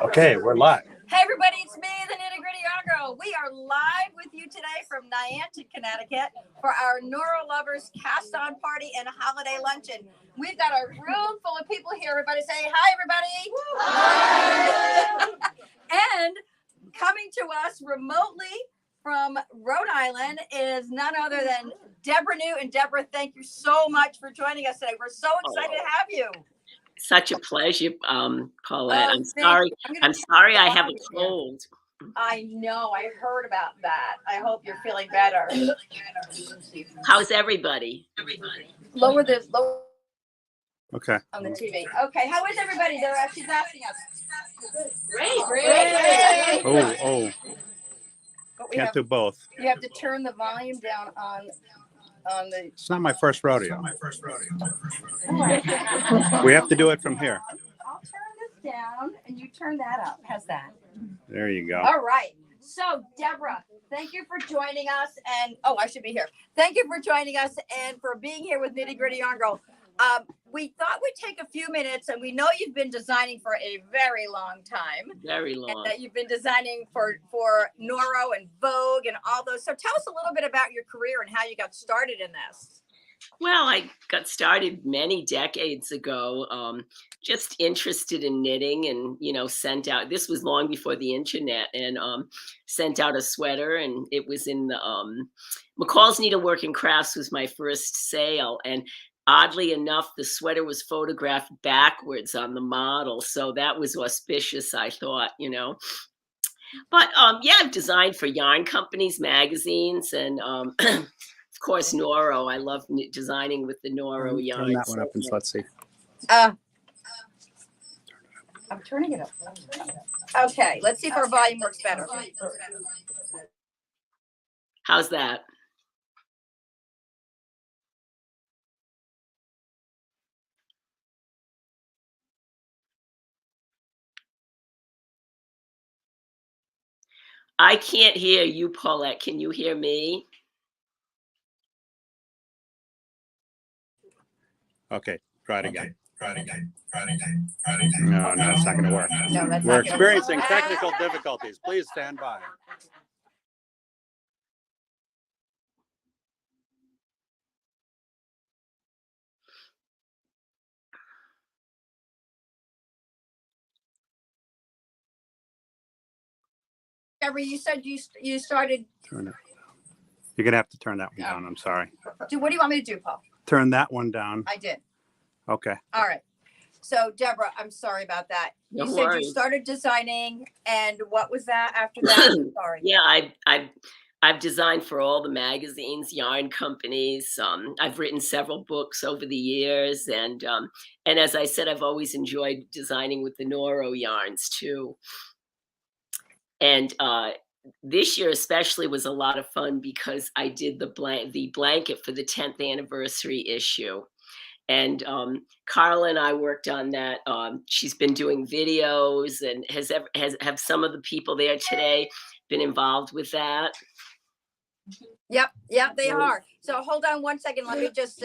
Okay, we're live. Hey everybody, it's me, the Nitty Gritty Yarn Girl. We are live with you today from Niantic, Connecticut for our Neuro Lovers Cast On Party and Holiday Luncheon. We've got a room full of people here. Everybody say hi, everybody. Hi. And coming to us remotely from Rhode Island is none other than Deborah Newton. Deborah, thank you so much for joining us today. We're so excited to have you. Such a pleasure, Paulette. I'm sorry I have a cold. I know. I heard about that. I hope you're feeling better. How's everybody? Lower. Okay. On the TV. Okay. How is everybody? She's asking us. Great. Oh. Can't do both. You have to turn the volume down on the. It's not my first rodeo. We have to do it from here. I'll turn this down and you turn that up. How's that? There you go. All right. So, Deborah, thank you for joining us. And I should be here. Thank you for joining us and for being here with Nitty Gritty Yarn Girl. We thought we'd take a few minutes, and we know you've been designing for a very long time. Very long. And that you've been designing for Noro and Vogue and all those. So tell us a little bit about your career and how you got started in this. Well, I got started many decades ago, just interested in knitting and, sent out, this was long before the internet, and sent out a sweater, and it was in the McCall's Needlework and Crafts was my first sale. And oddly enough, the sweater was photographed backwards on the model. So that was auspicious, I thought, But I've designed for yarn companies, magazines, and of course, Noro. I love designing with the Noro yarn. Turn that one up and let's see. I'm turning it up. Okay, let's see if our volume works better. How's that? I can't hear you, Paulette. Can you hear me? Okay, try it again. No, it's not going to work. No, that's We're not experiencing technical difficulties. Please stand by. Deborah, you said you started. Turn it. You're going to have to turn that one down. I'm sorry. What do you want me to do, Paul? Turn that one down. I did. Okay. All right. So, Deborah, I'm sorry about that. You No said worries. you started designing, and what was that after that? Sorry. Yeah, I've designed for all the magazines, yarn companies. I've written several books over the years, and as I said, I've always enjoyed designing with the Noro yarns too. And this year especially was a lot of fun because I did the blanket for the 10th anniversary issue. And Carla and I worked on that. She's been doing videos, and have some of the people there today been involved with that? Yep, they are. So hold on one second. Let me just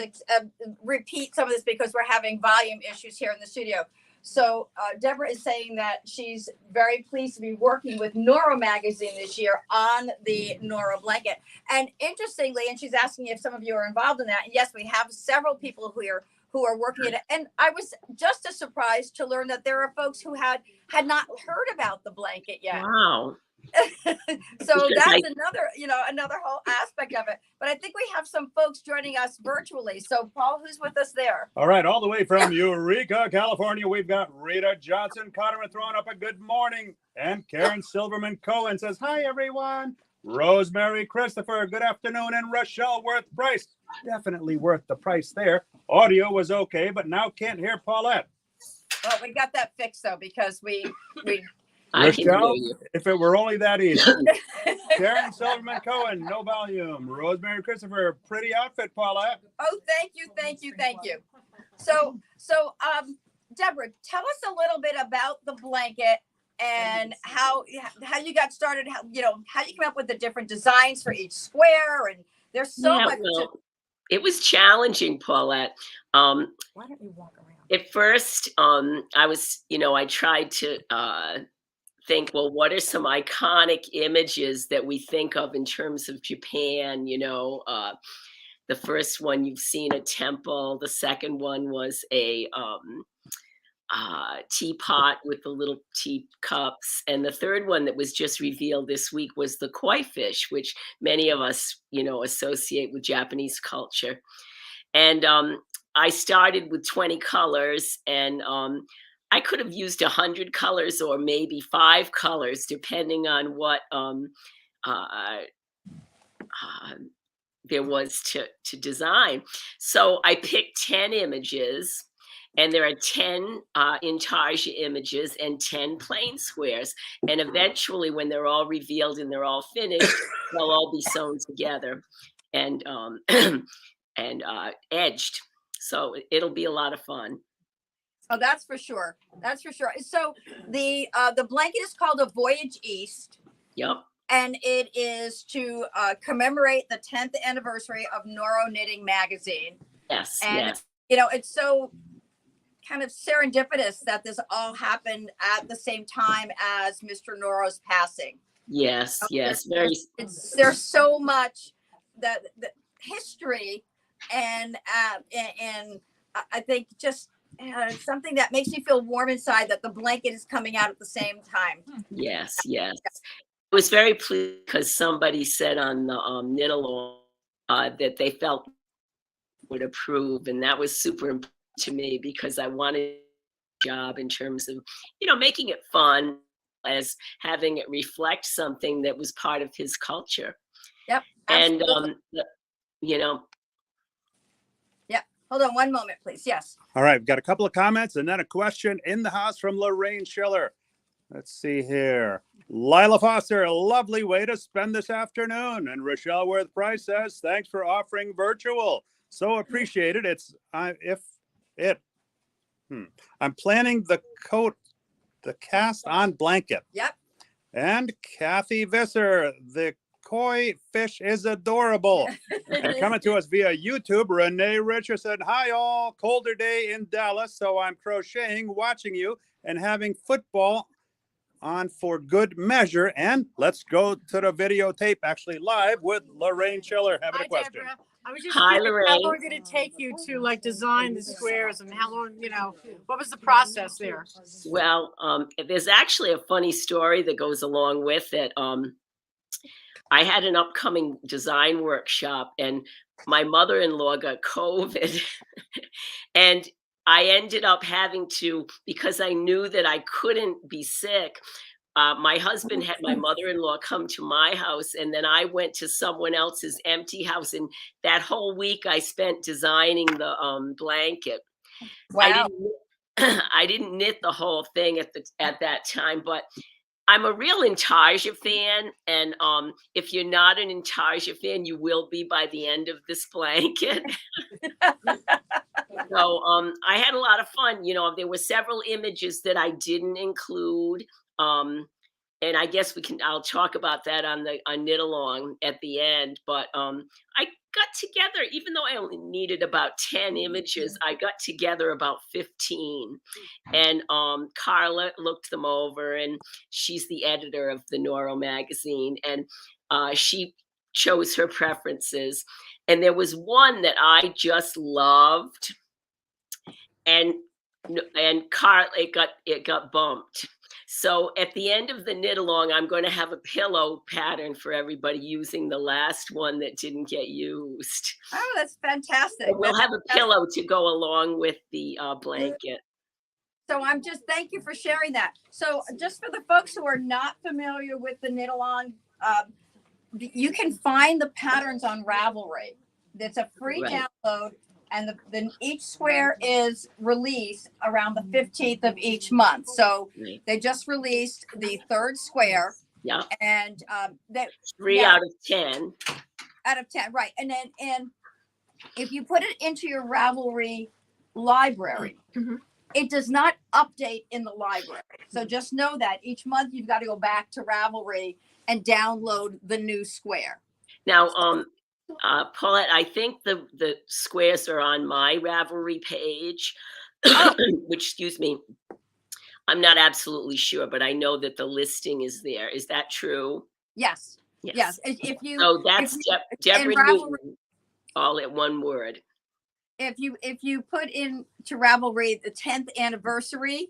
repeat some of this because we're having volume issues here in the studio. So Deborah is saying that she's very pleased to be working with Noro magazine this year on the Noro blanket. And interestingly, and she's asking if some of you are involved in that. And yes, we have several people who are working it. And I was just as surprised to learn that there are folks who had not heard about the blanket yet. Wow. So that's another whole aspect of it. But I think we have some folks joining us virtually. So Paul, who's with us there? All right, all the way from Eureka, California, we've got Rita Johnson Cotterman throwing up a good morning. And Karen Silverman Cohen says, hi, everyone. Rosemary Christopher, good afternoon. And Rochelle Worth Price, definitely worth the price there. Audio was okay, but now can't hear Paulette. Well, we got that fixed, though, because we Rochelle, if it were only that easy. Karen Silverman Cohen, no volume. Rosemary Christopher, pretty outfit, Paulette. Oh, thank you. So, Deborah, tell us a little bit about the blanket and how you got started. How you came up with the different designs for each square, and there's so much. Well, it was challenging, Paulette. Why don't you walk around? At first, I was, I tried to think, well, what are some iconic images that we think of in terms of Japan? The first one you've seen a temple. The second one was a teapot with the little teacups, and the third one that was just revealed this week was the koi fish, which many of us, associate with Japanese culture. And I started with 20 colors, and I could have used 100 colors or maybe 5 colors, depending on what uh, uh, there was to design. So I picked 10 images, and there are 10 intarsia images and 10 plain squares. And eventually, when they're all revealed and they're all finished, they'll all be sewn together and and edged. So it'll be a lot of fun. Oh, that's for sure. That's for sure. So the blanket is called a Voyage East. Yep. And it is to commemorate the 10th anniversary of Noro Knitting Magazine. Yes. And, yes. It's so kind of serendipitous that this all happened at the same time as Mr. Noro's passing. Yes. Yes. There's so much that the history and I think just something that makes me feel warm inside that the blanket is coming out at the same time. Yes. Yes. I was very pleased because somebody said on the knit along that they felt would approve, and that was super important to me because I wanted a job in terms of making it fun, as having it reflect something that was part of his culture. Yep. And Yeah. Hold on one moment, please. Yes. All right. We've got a couple of comments and then a question in the house from Lorraine Schiller. Let's see here. Lila Foster, a lovely way to spend this afternoon. And Rochelle Worth Price says, thanks for offering virtual. So appreciated. I'm planning the cast on blanket. Yep. And Kathy Visser, the koi fish is adorable. And coming to us via YouTube, Renee Richardson. Hi all, colder day in Dallas, so I'm crocheting, watching you, and having football on for good measure. And let's go to the videotape, actually live with Lorraine Schiller having a question. Deborah. I was just Hi, curious, Lorraine. how long did it take you to design the squares, and how long, what was the process there? Well, there's actually a funny story that goes along with it. I had an upcoming design workshop, and my mother-in-law got COVID, and I ended up having to, because I knew that I couldn't be sick. My husband had my mother-in-law come to my house, and then I went to someone else's empty house. And that whole week I spent designing the blanket. Wow. I didn't knit the whole thing at that time, but I'm a real intarsia fan. And if you're not an intarsia fan, you will be by the end of this blanket. So I had a lot of fun. There were several images that I didn't include. And I guess I'll talk about that on knit along at the end. But I got together, even though I only needed about 10 images, I got together about 15. And Carla looked them over, and she's the editor of the Noro magazine. And she chose her preferences. And there was one that I just loved. And Carla, it got bumped. So at the end of the knit along, I'm going to have a pillow pattern for everybody using the last one that didn't get used. Oh, that's fantastic. So we'll have a pillow to go along with the blanket. So thank you for sharing that. So just for the folks who are not familiar with the knit along, you can find the patterns on Ravelry. It's a free download. And each square is released around the 15th of each month. So they just released the third square. Yeah. And that 3 out of 10. Out of 10, right. And if you put it into your Ravelry library, it does not update in the library. So just know that each month you've got to go back to Ravelry and download the new square. Now, Paulette, I think the squares are on my Ravelry page. which, excuse me, I'm not absolutely sure, but I know that the listing is there. Is that true? Yes. Yes. Yes. If you, So that's Deborah Ravelry, Newton, all at one word. if you put in to Ravelry the 10th anniversary,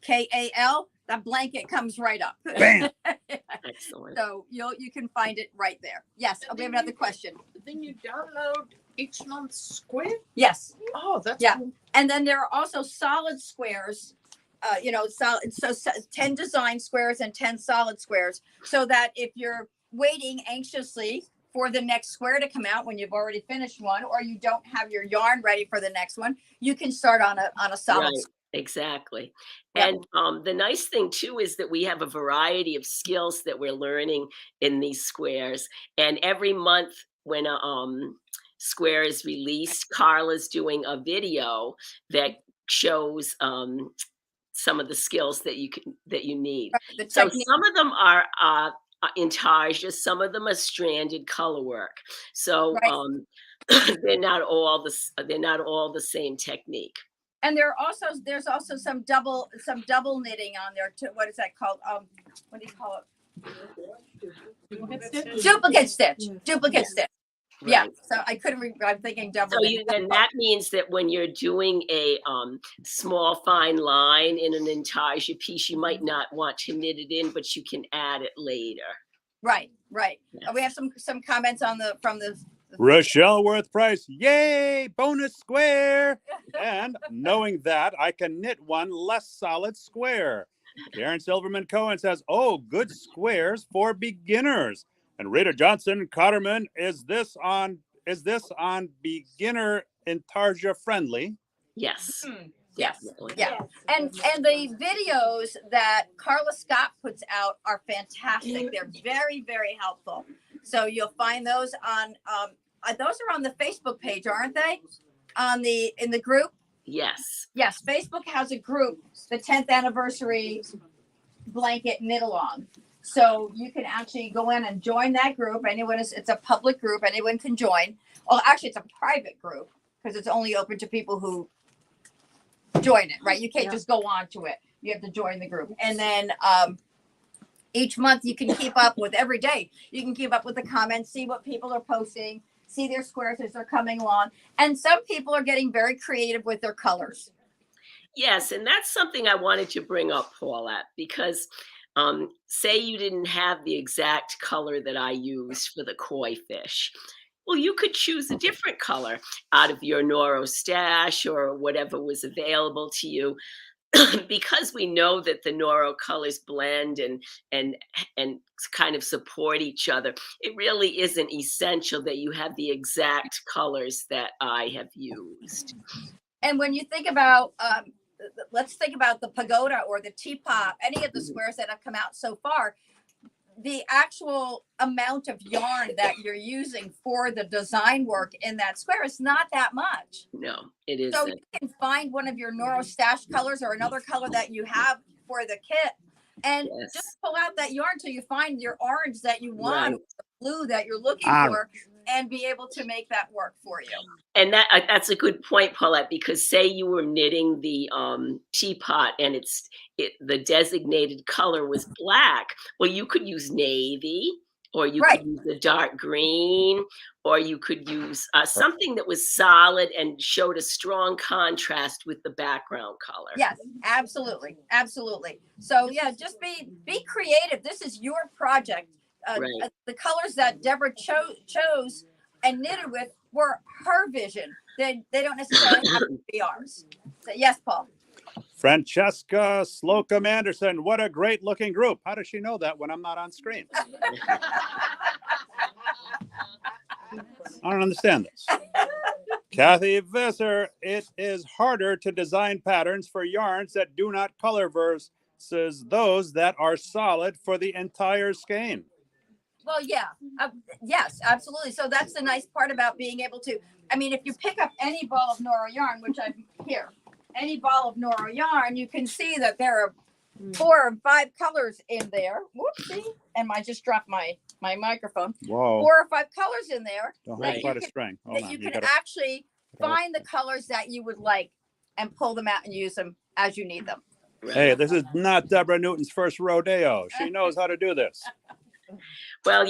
KAL, that blanket comes right up. Bam. Excellent. So you can find it right there. Yes. We have another question. Then you download each month's square? Yes. Oh, that's Yeah. cool. And then there are also solid squares, solid, so 10 design squares and 10 solid squares, so that if you're waiting anxiously for the next square to come out when you've already finished one, or you don't have your yarn ready for the next one, you can start on a solid Right. square. Exactly. Yep. And the nice thing too is that we have a variety of skills that we're learning in these squares. And every month when a square is released, Carla's doing a video that shows some of the skills that you need. The So technique. some of them are intarsia, some of them are stranded color work. So Right. they're not all the same technique. And there's also some double knitting on there too. What is that called? What do you call it? Duplicate stitch. Duplicate stitch. Yeah. Right. So I couldn't. I'm thinking double. So knitting. then that means that when you're doing a small fine line in an intarsia piece, you might not want to knit it in, but you can add it later. Right. Yes. We have some comments from the Rochelle Worth Price, yay, bonus square. And knowing that, I can knit one less solid square. Karen Silverman Cohen says, oh, good squares for beginners. And Rita Johnson Cotterman, is this on beginner intarsia friendly? Yes. Yes. Definitely. Yeah. And the videos that Carla Scott puts out are fantastic. They're very, very helpful. So you'll find those on those are on the Facebook page, aren't they? In the group? Yes. Yes, Facebook has a group, the 10th anniversary blanket knit along. So you can actually go in and join that group. It's a public group, anyone can join. Well, actually it's a private group because it's only open to people who join it, right? You can't just go on to it. You have to join the group. And then each month you can keep up with every day. You can keep up with the comments, see what people are posting, see their squares as they're coming along. And some people are getting very creative with their colors. Yes, and that's something I wanted to bring up, Paulette, because say you didn't have the exact color that I used for the koi fish. Well, you could choose a different color out of your Noro stash or whatever was available to you. Because we know that the Noro colors blend and kind of support each other, it really isn't essential that you have the exact colors that I have used. And when you think about, let's think about the pagoda or the teapot, any of the squares that have come out so far, the actual amount of yarn that you're using for the design work in that square is not that much. No, it isn't. So you can find one of your Noro stash colors or another color that you have for the kit and just pull out that yarn till you find your orange that you want, or the blue that you're looking for, and be able to make that work for you. And that's a good point, Paulette, because say you were knitting the teapot and the designated color was black. Well, you could use navy, or you could use the dark green, or you could use something that was solid and showed a strong contrast with the background color. Yes, absolutely. Absolutely. So yeah, just be creative. This is your project. The colors that Deborah chose and knitted with were her vision. They don't necessarily have to be ours. So, yes, Paul. Francesca Slocum Anderson, what a great looking group. How does she know that when I'm not on screen? I don't understand this. Kathy Visser, it is harder to design patterns for yarns that do not color versus those that are solid for the entire skein. Well, yeah, yes, absolutely. So that's the nice part about being able to, if you pick up any ball of Noro yarn, which I'm here, any ball of Noro yarn, you can see that there are 4 or 5 colors in there. Whoopsie. And I just dropped my microphone. Whoa. 4 or 5 colors in there. Don't hold quite a string. That you can actually find the colors that you would like and pull them out and use them as you need them. Hey, this is not Deborah Newton's first rodeo. She knows how to do this. Well,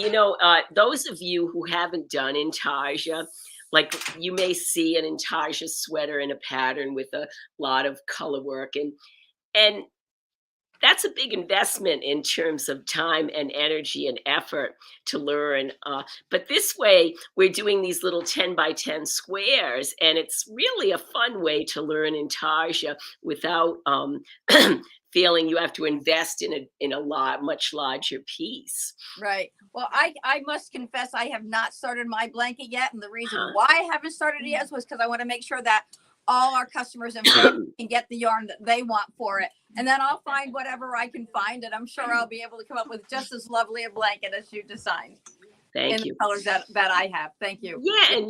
those of you who haven't done intarsia, like you may see an intarsia sweater in a pattern with a lot of color work, and that's a big investment in terms of time and energy and effort to learn. But this way, we're doing these little 10 by 10 squares, and it's really a fun way to learn intarsia without feeling you have to invest in a much larger piece. Right. Well, I must confess I have not started my blanket yet, and the reason why I haven't started it yet was because I want to make sure that all our customers and friends can get the yarn that they want for it. And then I'll find whatever I can find, and I'm sure I'll be able to come up with just as lovely a blanket as you designed. Thank you. The colors that I have. Thank you. Yeah, and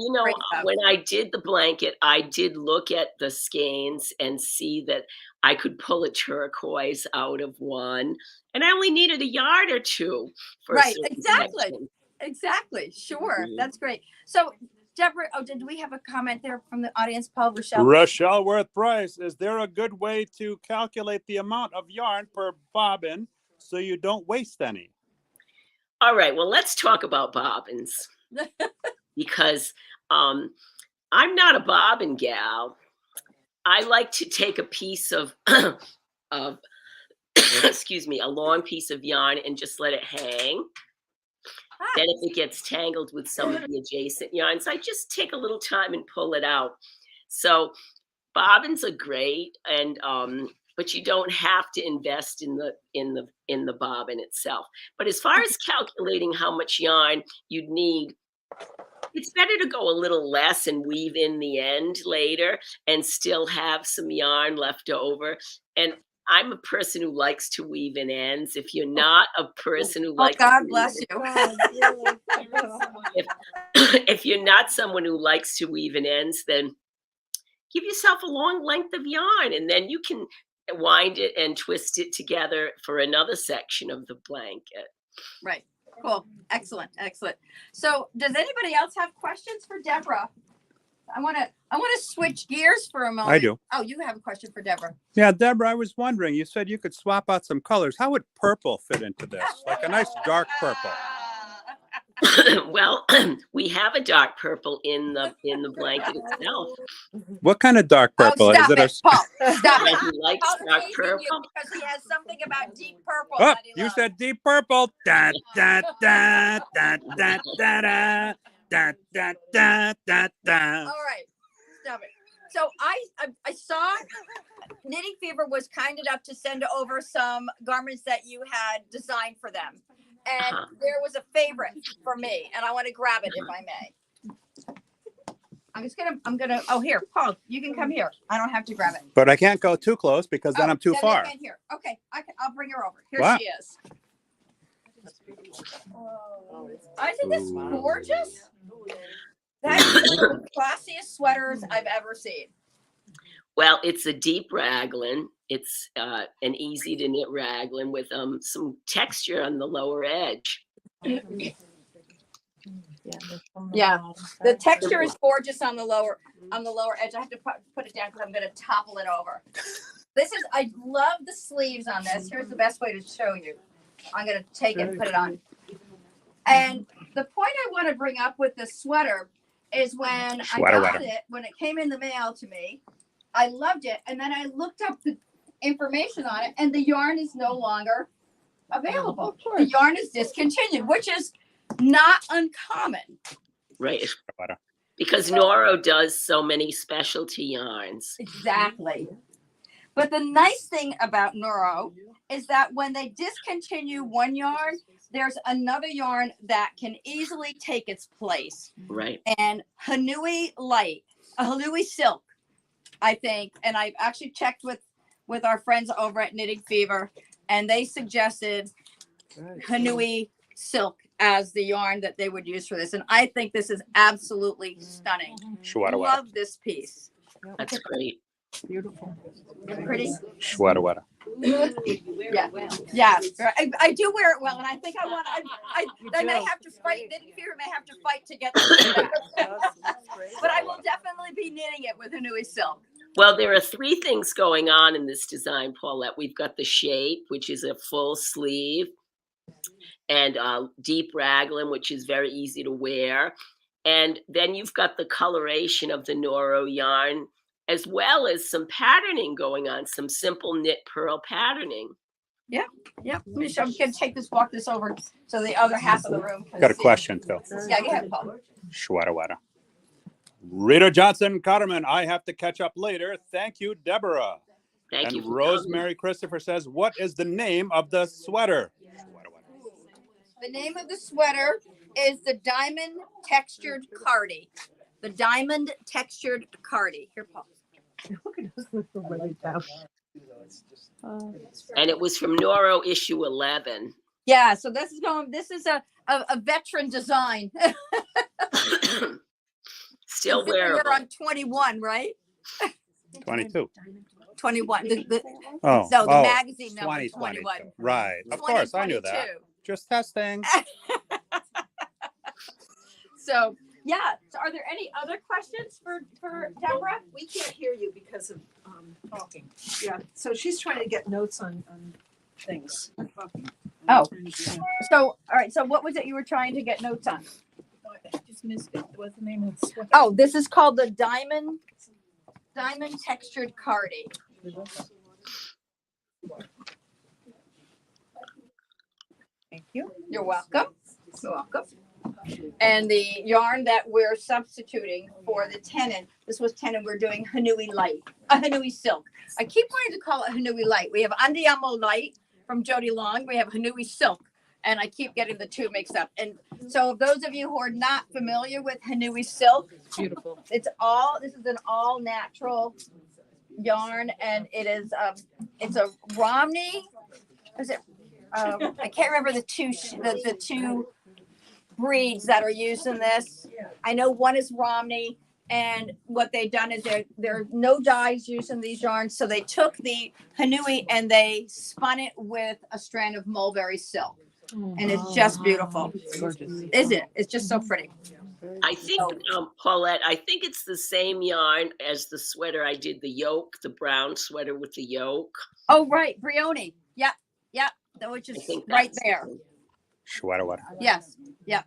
when I did the blanket, I did look at the skeins and see that I could pull a turquoise out of one, and I only needed a yard or two. For Right, exactly. section. Exactly. Sure. Mhm. That's great. So, Deborah, did we have a comment there from the audience, Paul? Rochelle Worth Price, is there a good way to calculate the amount of yarn per bobbin so you don't waste any? All right, well, let's talk about bobbins because I'm not a bobbin gal. I like to take a piece of, excuse me, a long piece of yarn and just let it hang. Then if it gets tangled with some of the adjacent yarns, I just take a little time and pull it out. So bobbins are great, and but you don't have to invest in the bobbin itself. But as far as calculating how much yarn you'd need, it's better to go a little less and weave in the end later and still have some yarn left over. And I'm a person who likes to weave in ends. If you're not a person who likes God to bless weave you. if you're not someone who likes to weave in ends, then give yourself a long length of yarn, and then you can wind it and twist it together for another section of the blanket. Right. Cool. Excellent. Excellent. So does anybody else have questions for Deborah? I want to switch gears for a moment. I do. Oh, you have a question for Deborah. Yeah, Deborah, I was wondering, you said you could swap out some colors. How would purple fit into this? Like a nice dark purple. Well, we have a dark purple in the blanket itself. What kind of dark purple? Oh, stop Is it Paul, stop Yeah, it. he likes Paul's dark teasing purple. you because he has something about deep purple. Oh, that he you loves. said deep purple. Da, da, da, da, da, da, da, da, da, da, da, da. All right. Stop it. So I saw Knitting Fever was kind enough to send over some garments that you had designed for them. And there was a favorite for me, and I want to grab it if I may. I'm gonna, oh, here, Paul, you can come here. I don't have to grab it. But I can't go too close because then I'm too Then far. here. Okay, I'll bring her over. Here Wow. she is. Isn't this gorgeous? That's one of the classiest sweaters I've ever seen. Well, it's a deep raglan. It's an easy to knit raglan with some texture on the lower edge. Yeah, the texture is gorgeous on the lower edge. I have to put it down because I'm going to topple it over. I love the sleeves on this. Here's the best way to show you. I'm going to take it and put it on. And the point I want to bring up with this sweater is when I got it, when it came in the mail to me, I loved it. And then I looked up the information on it, and the yarn is no longer available. The yarn is discontinued, which is not uncommon. Right. Because Noro does so many specialty yarns. Exactly. But the nice thing about Noro is that when they discontinue one yarn, there's another yarn that can easily take its place. Right. And Hanui Silk, I think, and I've actually checked with our friends over at Knitting Fever, and they suggested Hanui Silk as the yarn that they would use for this. And I think this is absolutely stunning. Love this piece. That's great. Beautiful. Pretty. Shweta. Yeah. Yeah. I do wear it well, and I think I may have to fight. Knitting Fever may have to fight to get this back. But I will definitely be knitting it with Hanui Silk. Well, there are three things going on in this design, Paulette. We've got the shape, which is a full sleeve, and deep raglan, which is very easy to wear. And then you've got the coloration of the Noro yarn, as well as some patterning going on, some simple knit purl patterning. Yep. Michelle, I'm gonna walk this over so the other half of the room can Got a see. question too. Yeah, go ahead, Paul. Shwada wada. Rita Johnson Cotterman, I have to catch up later. Thank you, Deborah. Thank And you. for Rosemary Christopher says, what is the name of the sweater? The name of the sweater is the Diamond Textured Cardi. The Diamond Textured Cardi. Here, Paul. And it was from Noro issue 11. Yeah, so this is a veteran design. Still We're wearable. on 21, right? 22. 21. The magazine number 2022. 21. Right. Of course, I knew that. 2022. Just testing. So, yeah. So are there any other questions for Deborah? We can't hear you because of talking. Yeah, so she's trying to get notes on things. Oh. So, all right. So what was it you were trying to get notes on? I just missed it. What's the name of the sweater? Oh, this is called the Diamond Textured Cardi. Thank you. You're welcome. You're welcome. And the yarn that we're substituting for the tenon, this was tenon, we're doing Hanui Light, Hanui Silk. I keep wanting to call it Hanui Light. We have Andiamo Light from Jody Long. We have Hanui Silk, and I keep getting the two mixed up. And so those of you who are not familiar with Hanui Silk, Beautiful. this is an all natural yarn, and it's a Romney. Is it? I can't remember the two breeds that are used in this. I know one is Romney, and what they've done is there are no dyes used in these yarns. So they took the Hanui and they spun it with a strand of mulberry silk, and it's just beautiful. Gorgeous. Isn't it? It's just so pretty. I think, Paulette, I think it's the same yarn as the sweater I did, the yoke, the brown sweater with the yoke. Oh, right. Brioni. Yep. Which is right there. Shwada wada. Yes. Yep.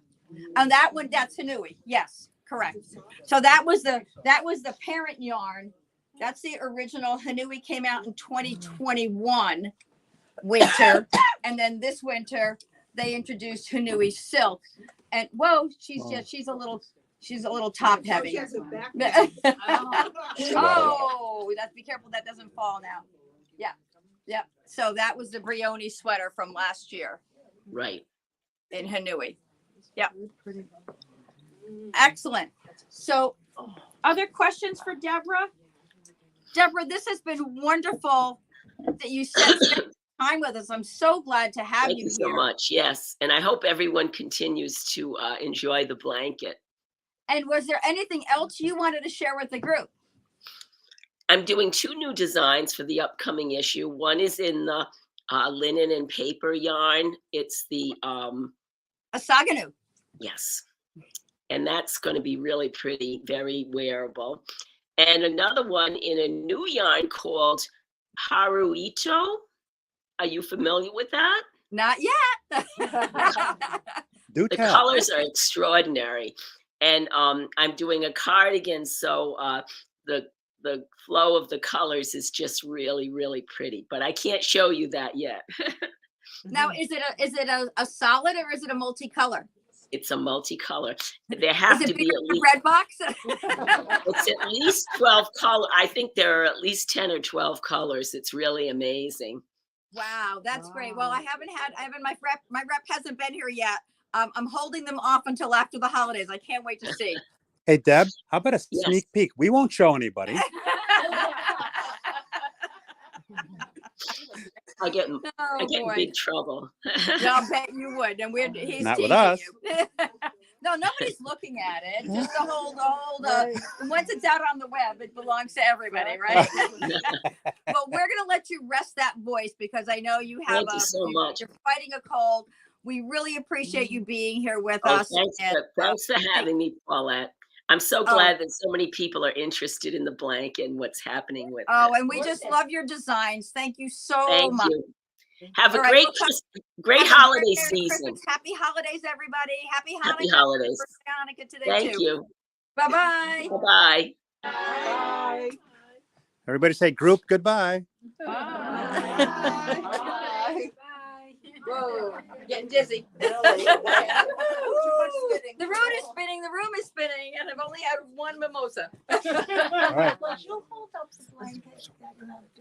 And that one, that's Hanui. Yes, correct. So that was the parent yarn. That's the original. Hanui came out in 2021 winter, and then this winter they introduced Hanui Silk. And whoa, she's a little top heavy. Oh, that's be careful that doesn't fall now. Yeah. So that was the Brioni sweater from last year Right. in Hanui. Yeah. Excellent. So, other questions for Deborah? Deborah, this has been wonderful that you spent time with us. I'm so glad to have Thank you you so here. much. Yes. And I hope everyone continues to enjoy the blanket. And was there anything else you wanted to share with the group? I'm doing 2 new designs for the upcoming issue. One is in the linen and paper yarn. It's the A Saganu. yes, and that's going to be really pretty, very wearable. And another one in a new yarn called Haruito. Are you familiar with that? Not yet. Do The tell. colors are extraordinary, and I'm doing a cardigan, so the flow of the colors is just really, really pretty. But I can't show you that yet. Now, is it a solid or is it a multicolor? It's a multicolor. There have Is to it be bigger at than least Red Box? it's at least 12 color. I think there are at least 10 or 12 colors. It's really amazing. Wow, that's great. Well, my rep hasn't been here yet. I'm holding them off until after the holidays. I can't wait to see. Hey, Deb, how about a Yes. sneak peek? We won't show anybody. I get in boy. big trouble. Yeah, I'll bet you would. And he's Not with teasing us. you. No, nobody's looking at it. Just the whole once it's out on the web, it belongs to everybody, right? Well, we're gonna let you rest that voice because I know you have Thank you so much. you're fighting a cold. We really appreciate you being here with Oh, us. thanks for having me, Paulette. I'm so glad that so many people are interested in the blank and what's happening with Oh, it. and we just love your designs. Thank you so Thank much. you. Have a All right, great, we'll talk- great Have a holiday Merry season. Christmas. Happy holidays, everybody. Happy Happy Hanukkah. holidays. Hanukkah today Thank too. you. Bye-bye. Bye-bye. Bye. Everybody say group goodbye. Bye. Whoa, getting dizzy. Too much spinning. The room is spinning, the room is spinning, and I've only had one mimosa. All right. Would you hold up the blanket that you have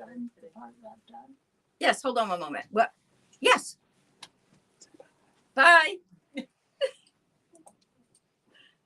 done, the part you have done? Yes, hold on one moment. What? Yes. Bye.